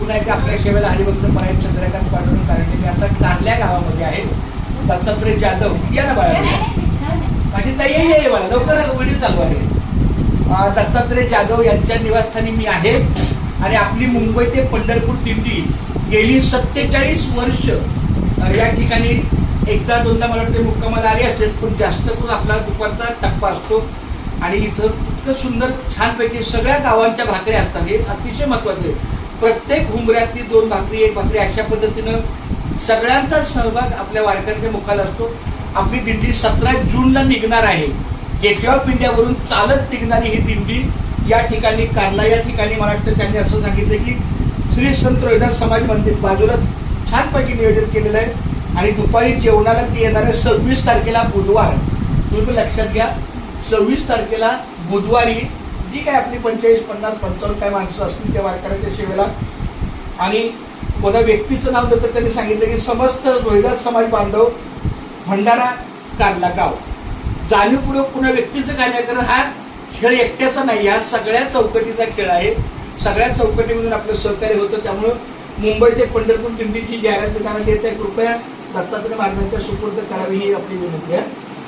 पुन्हा एकदा आपल्या सेवेला हरिभक्त परायण चंद्रकांत पांडुरंग कारंडे मी आता कारल्या गावामध्ये आहे. दत्तात्रय जाधव या ना बाळा, माझी ताई आहे मला लवकर व्हिडिओ चालू आहे. दत्तात्रय जाधव यांच्या निवासस्थानी मी आहे आणि आपली मुंबई ते पंढरपूर दिंडी गेली 47 वर्ष या ठिकाणी एकदा दोनदा मला वाटते मुक्कामाला आली असेल, पण जास्त करून आपला दुपारचा टप्पा असतो आणि इथं इतकं सुंदर छानपैकी सगळ्या गावांच्या भाकऱ्या असतात. हे अतिशय महत्वाचं आहे. प्रत्येक हुंबऱ्यातली 2 भाकरी 1 भाकरी अशा पद्धतीनं सगळ्यांचा सहभाग आपल्या वारकऱ्यांच्या मुखाला असतो. आपली दिंडी 17 जूनला निघणार आहे. गेटवे ऑफ इंडियावरून चालत निघणारी ही दिंडी या ठिकाणी कारला या ठिकाणी मला वाटतं त्यांनी असं सांगितलं की श्री संत रोहिदास समाज मंदिर बाजूला छानपैकी नियोजन केलेलं आहे आणि दुपारी जेवणाला ती येणार आहे 26 तारखेला बुधवार. तुम्ही लक्षात घ्या, 26 तारखेला बुधवारी जी काय आपली 45, 50, 55 काय माणसं असतील त्या वारकऱ्यांच्या सेवेला. आणि कोणा व्यक्तीचं नाव देतं त्यांनी सांगितलं की समस्त रोहिदास समाज बांधव भंडारा कारला गाव. जाणीवपूर्वक पुन्हा व्यक्तीचं काय नाही, कारण हा खेळ एकट्याचा नाही, हा सगळ्या चौकटीचा खेळ आहे. सगळ्या चौकटीमधून आपलं सहकार्य होतं. त्यामुळं मुंबई ते पंढरपूर दिंडीची जाहिरात देताना देत आहे. कृपया दत्तात्रय महाराजांच्या सुपूर्द करावी ही आपली विनंती आहे.